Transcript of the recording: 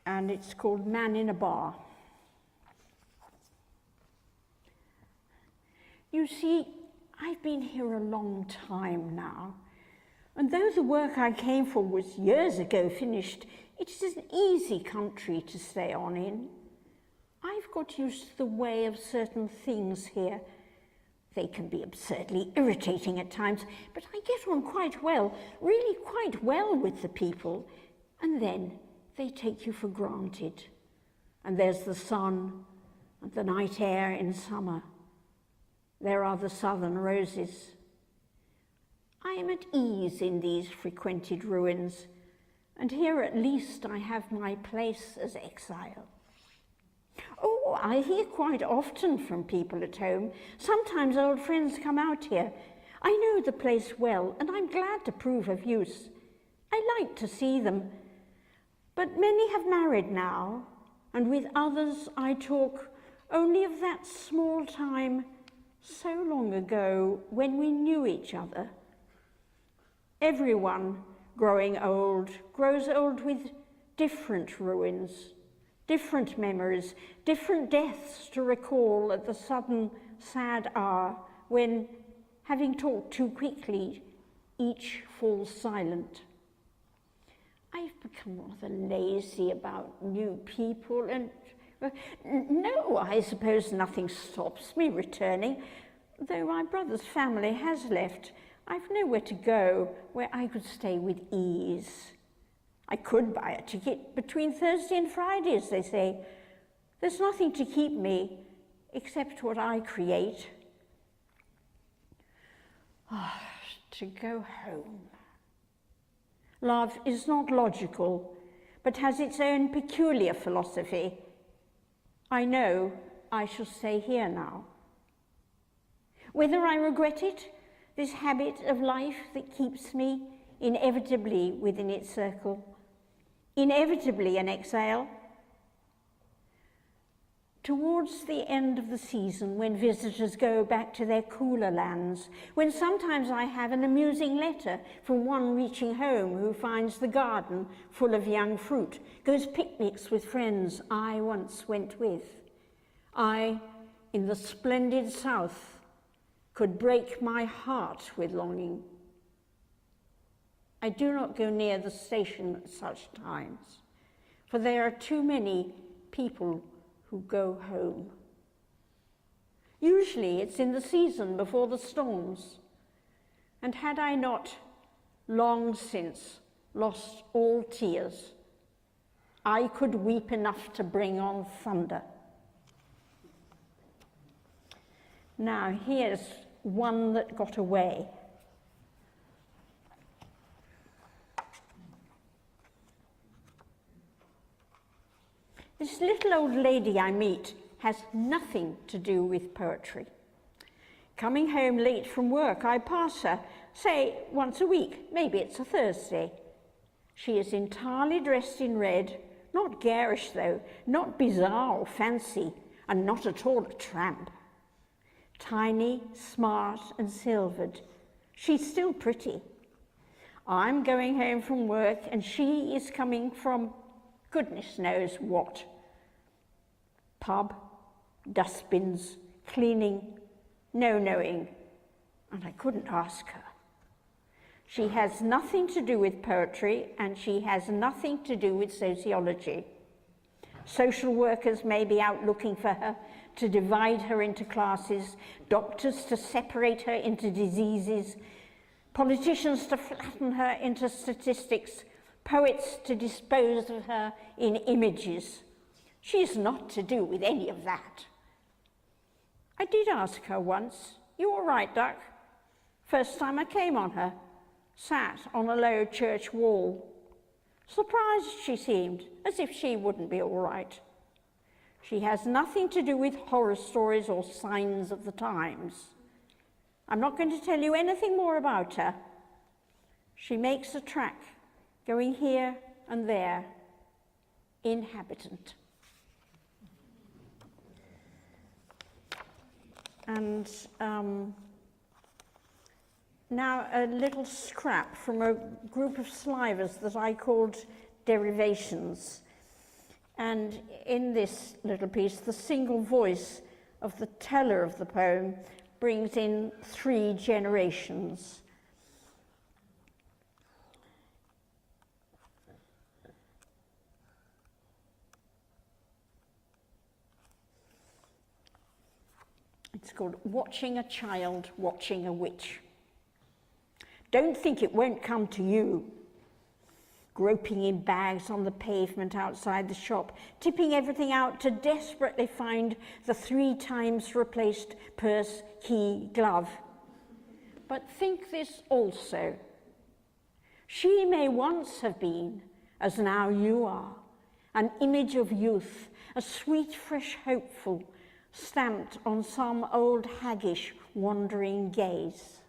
and it's called Man in a Bar. You see, I've been here a long time now, and though the work I came for was years ago finished, it is an easy country to stay on in. I've got used to the way of certain things here. They can be absurdly irritating at times, but I get on quite well, really quite well with the people, and then they take you for granted. And there's the sun and the night air in summer. There are the southern roses. I am at ease in these frequented ruins, and here at least I have my place as exile. Oh, I hear quite often from people at home. Sometimes old friends come out here. I know the place well, and I'm glad to prove of use. I like to see them, but many have married now, and with others I talk only of that small time so long ago when we knew each other. Everyone growing old grows old with different ruins, different memories, different deaths to recall at the sudden sad hour when, having talked too quickly, each falls silent. I've become rather lazy about new people, and no, I suppose nothing stops me returning. Though my brother's family has left, I've nowhere to go where I could stay with ease. I could buy a ticket between Thursday and Friday, as they say. There's nothing to keep me except what I create. To go home. Love is not logical, but has its own peculiar philosophy. I know I shall stay here now. Whether I regret it, this habit of life that keeps me inevitably within its circle, inevitably an exile. Towards the end of the season, when visitors go back to their cooler lands, when sometimes I have an amusing letter from one reaching home who finds the garden full of young fruit, goes picnics with friends I once went with, I, in the splendid south, could break my heart with longing. I do not go near the station at such times, for there are too many people who go home. Usually it's in the season before the storms, and had I not long since lost all tears, I could weep enough to bring on thunder. Now here's one that got away. This little old lady I meet has nothing to do with poetry. Coming home late from work, I pass her, say once a week, maybe it's a Thursday. She is entirely dressed in red, not garish though, not bizarre or fancy, and not at all a tramp. Tiny, smart and silvered, she's still pretty. I'm going home from work and she is coming from goodness knows what. Pub, dustbins, cleaning, no knowing, and I couldn't ask her. She has nothing to do with poetry and she has nothing to do with sociology. Social workers may be out looking for her to divide her into classes, doctors to separate her into diseases, politicians to flatten her into statistics, poets to dispose of her in images. She's not to do with any of that. I did ask her once, "You all right, Duck?" First time I came on her, sat on a low church wall. Surprised she seemed, as if she wouldn't be all right. She has nothing to do with horror stories or signs of the times. I'm not going to tell you anything more about her. She makes a track, going here and there, inhabitant. And now a little scrap from a group of slivers that I called derivations. And in this little piece, the single voice of the teller of the poem brings in 3 generations. It's called Watching a Child Watching a Witch. Don't think it won't come to you. Groping in bags on the pavement outside the shop, tipping everything out to desperately find the 3 times replaced purse, key, glove. But think this also. She may once have been, as now you are, an image of youth, a sweet, fresh, hopeful, stamped on some old haggish, wandering gaze.